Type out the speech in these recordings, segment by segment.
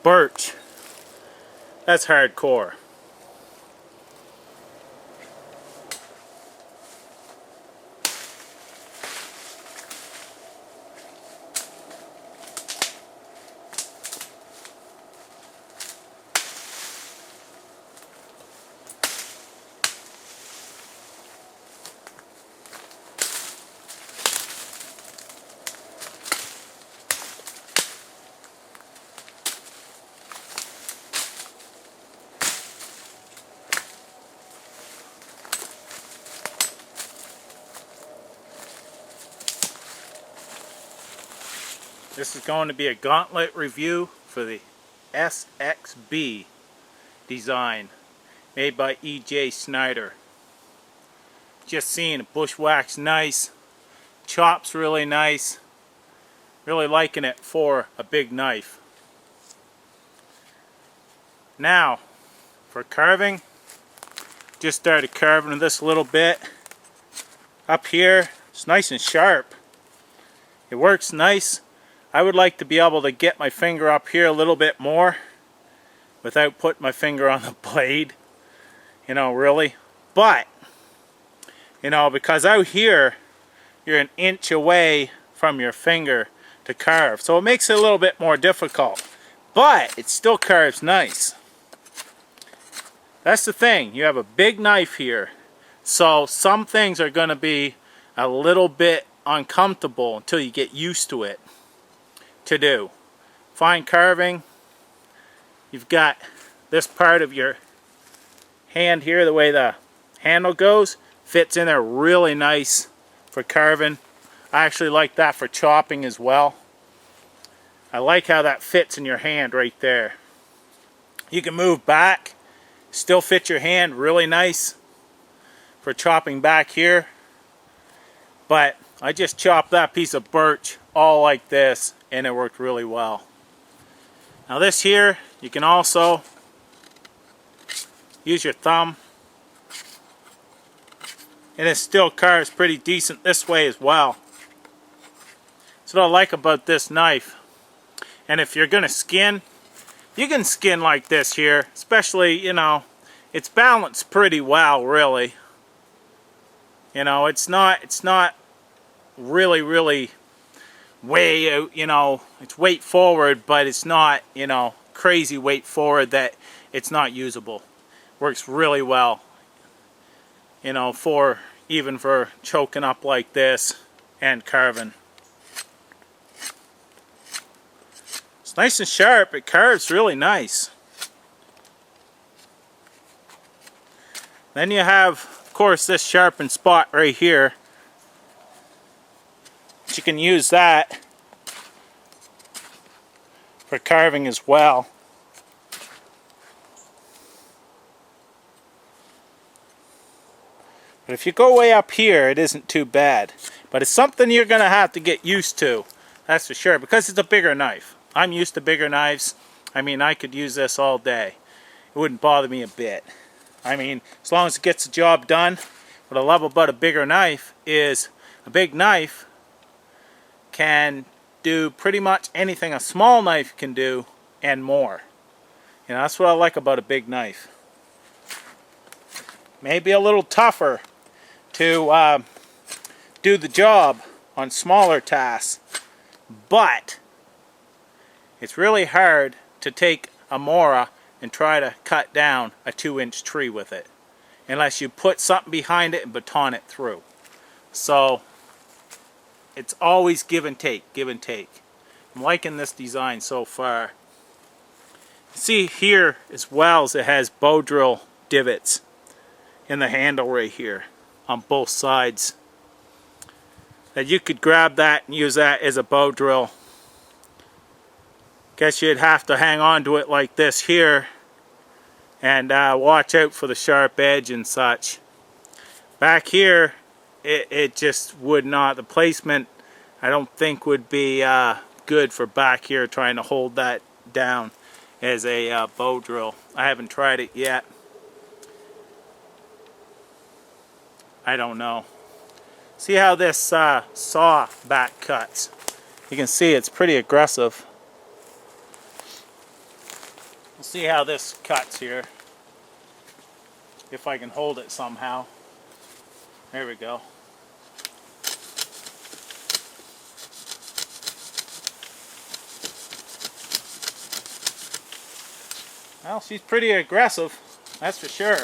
birch. That's hardcore. This is going to be a Gauntlet review for the SXB design made by EJ Snyder. Just seeing it, bushwhack's nice, chop's really nice, really liking it for a big knife. Now for carving, just started carving this a little bit. Up here, it's nice and sharp. It works nice. I would like to be able to get my finger up here a little bit more without putting my finger on the blade, you know, really. But, you know, because out here you're an inch away from your finger to carve, so it makes it a little bit more difficult, but it still carves nice. That's the thing, you have a big knife here, so some things are going to be a little bit uncomfortable until you get used to it. To do fine carving, you've got this part of your hand here, the way the handle goes, fits in there really nice for carving. I actually like that for chopping as well. I like how that fits in your hand right there. You can move back, still fit your hand really nice for chopping back here. But I just chopped that piece of birch all like this, and it worked really well. Now this here, you can also use your thumb, and it still carves pretty decent this way as well. That's what I like about this knife. And if you're gonna skin, you can skin like this here, especially, you know, it's balanced pretty well, really. You know, it's not really way out, you know, it's weight forward, but it's not, you know, crazy weight forward that it's not usable. Works really well, you know, for even for choking up like this and carving. It's nice and sharp, it carves really nice. Then you have, of course, this sharpened spot right here. You can use that for carving as well. But if you go way up here, it isn't too bad. But it's something you're going to have to get used to, that's for sure, because it's a bigger knife. I'm used to bigger knives. I mean, I could use this all day. It wouldn't bother me a bit. I mean, as long as it gets the job done. What I love about a bigger knife is a big knife can do pretty much anything a small knife can do and more. You know, that's what I like about a big knife. Maybe a little tougher to do the job on smaller tasks, but it's really hard to take a Mora and try to cut down a 2-inch tree with it unless you put something behind it and baton it through. So it's always give and take, give and take. I'm liking this design so far. See here as well as it has bow drill divots in the handle right here on both sides. That you could grab that and use that as a bow drill. Guess you'd have to hang on to it like this here and watch out for the sharp edge and such. Back here, it just would not, the placement I don't think would be good for back here trying to hold that down as a bow drill. I haven't tried it yet. I don't know. See how this saw back cuts. You can see it's pretty aggressive. We'll see how this cuts here. If I can hold it somehow. There we go. Well, she's pretty aggressive, that's for sure.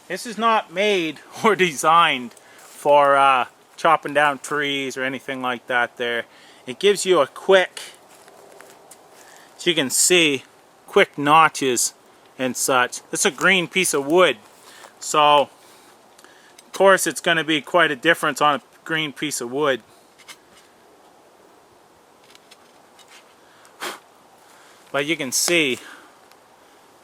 This is not made or designed for chopping down trees or anything like that there. It gives you a quick, as you can see, quick notches and such. It's a green piece of wood, so of course it's going to be quite a difference on a green piece of wood. But you can see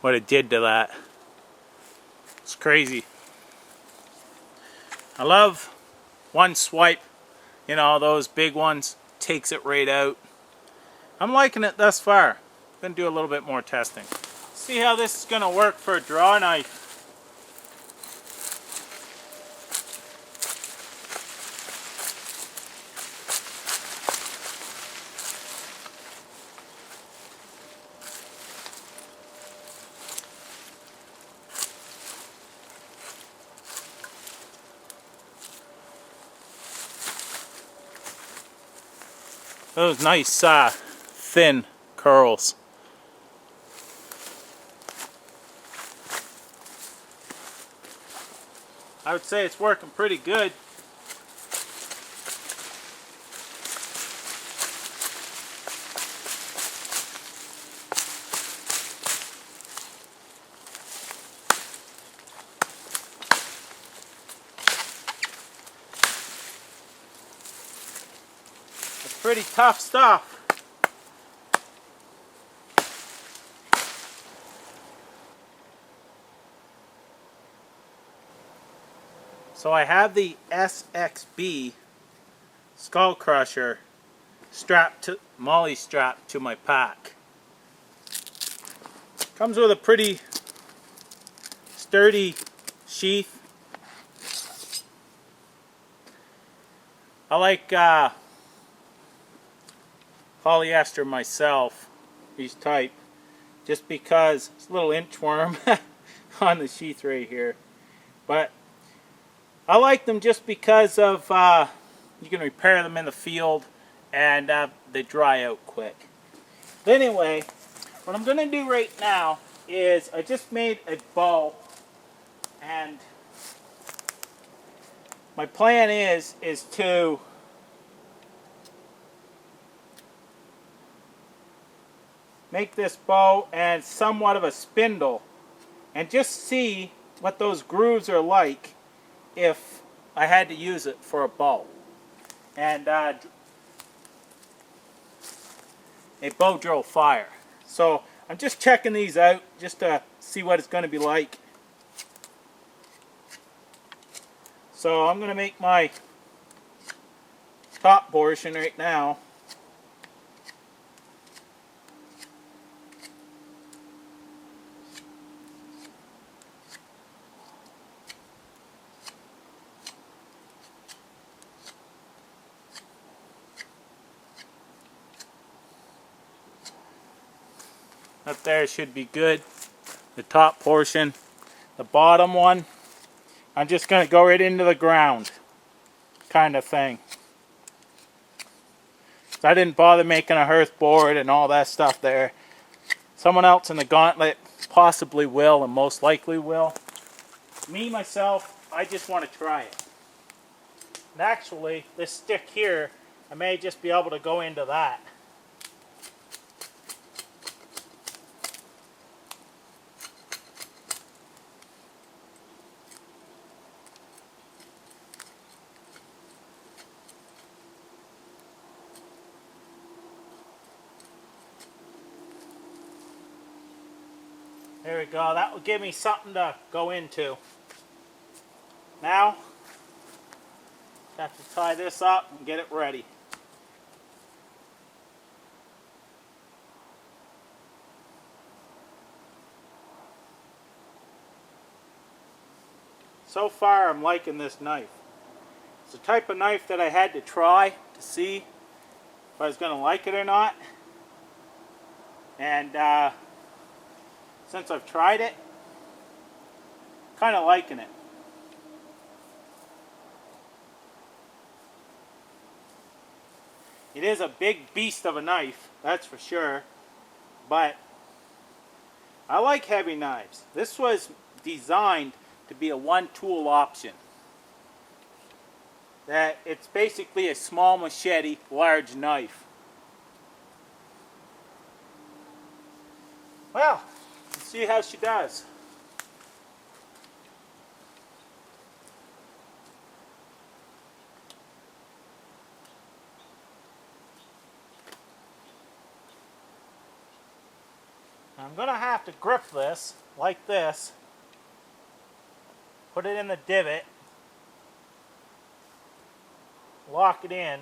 what it did to that. It's crazy. I love one swipe, you know, those big ones, takes it right out. I'm liking it thus far. I'm going to do a little bit more testing. See how this is going to work for a draw knife. Those nice thin curls. I would say it's working pretty good. It's pretty tough stuff. So I have the SXB skull crusher molly strapped to my pack. Comes with a pretty sturdy sheath. I like polyester myself, these type, just because it's a little inchworm on the sheath right here. But I like them just because of you can repair them in the field and they dry out quick. But anyway, what I'm going to do right now is I just made a bow, and my plan is to make this bow and somewhat of a spindle and just see what those grooves are like if I had to use it for a bow. And a bow drill fire. So I'm just checking these out just to see what it's going to be like. So I'm going to make my top portion right now. Up there should be good. The top portion. The bottom one, I'm just going to go right into the ground kind of thing. So I didn't bother making a hearth board and all that stuff there. Someone else in the Gauntlet possibly will and most likely will. Me, myself, I just want to try it. And actually, this stick here, I may just be able to go into that. There we go. That will give me something to go into. Now, have to tie this up and get it ready. So far, I'm liking this knife. It's the type of knife that I had to try to see if I was going to like it or not. And since I've tried it, kind of liking it. It is a big beast of a knife, that's for sure, but I like heavy knives. This was designed to be a one-tool option. That it's basically a small machete, large knife. Well, let's see how she does. I'm going to have to grip this like this, put it in the divot, lock it in,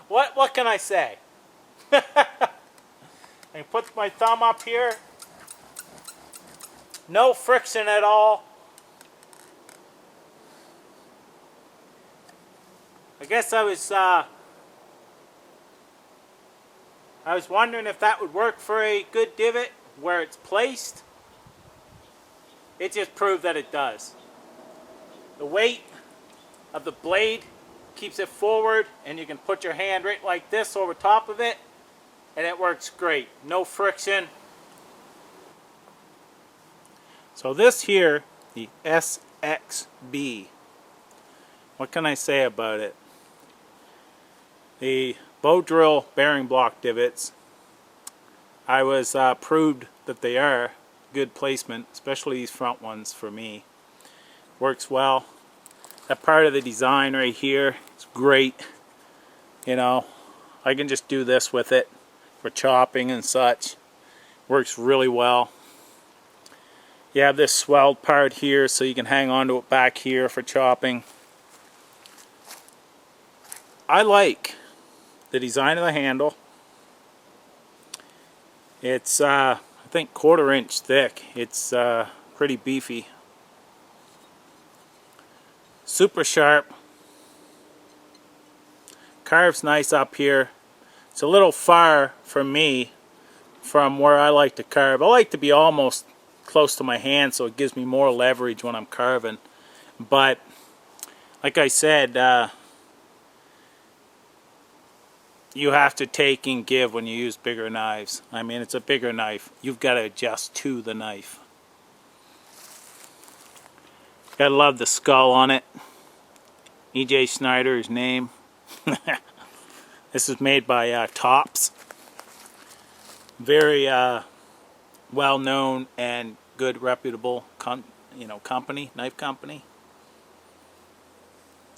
what can I say? I put my thumb up here. No friction at all. I guess I was wondering if that would work for a good divot where it's placed. It just proved that it does. The weight of the blade keeps it forward, and you can put your hand right like this over top of it, and it works great. No friction. So this here, the SXB, what can I say about it? The bow drill bearing block divots, I was proved that they are good placement, especially these front ones for me. Works well. That part of the design right here is great. You know, I can just do this with it for chopping and such. Works really well. You have this swelled part here so you can hang on to it back here for chopping. I like the design of the handle. It's I think 1/4 inch thick. It's pretty beefy. Super sharp. Carves nice up here. It's a little far from me from where I like to carve. I like to be almost close to my hand so it gives me more leverage when I'm carving. But like I said, you have to take and give when you use bigger knives. I mean, it's a bigger knife. You've got to adjust to the knife. Gotta love the skull on it. EJ Snyder, his name. This is made by Tops. Very well known and good reputable company, knife company.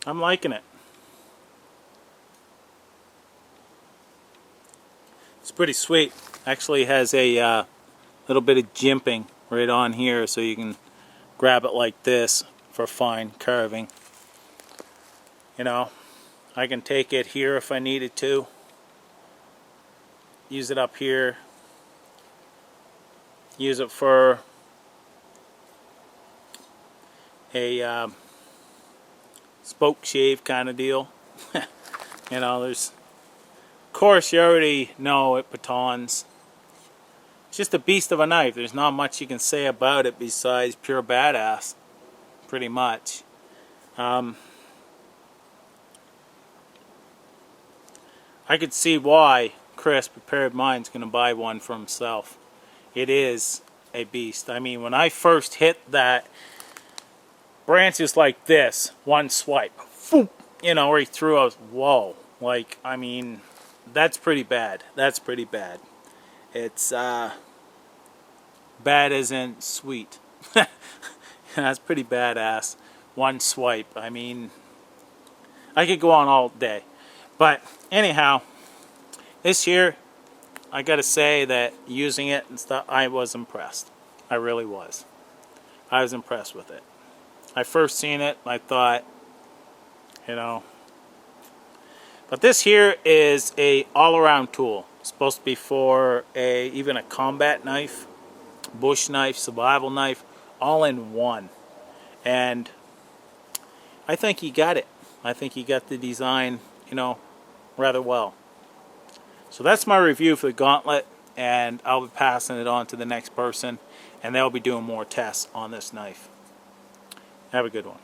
I'm liking it. It's pretty sweet. Actually has a little bit of jimping right on here so you can grab it like this for fine carving. You know, I can take it here if I needed to. Use it up here. Use it for a spoke shave kind of deal. You know, there's, of course, you already know it batons. It's just a beast of a knife. There's not much you can say about it besides pure badass, pretty much. I could see why Chris, Prepared Mind's going to buy one for himself. It is a beast. I mean, when I first hit that, branches like this, one swipe, you know, right through, I was, whoa. Like, I mean, that's pretty bad. That's pretty bad. It's, bad isn't sweet. That's pretty badass. One swipe. I mean, I could go on all day. But, anyhow, this year, I gotta say that using it and stuff, I was impressed. I really was. I was impressed with it. I first seen it, I thought, you know. But this here is a all-around tool. supposed to be for even a combat knife, bush knife, survival knife, all in one. And I think he got it. I think he got the design, you know, rather well. So that's my review for the Gauntlet, and I'll be passing it on to the next person, and they'll be doing more tests on this knife. Have a good one.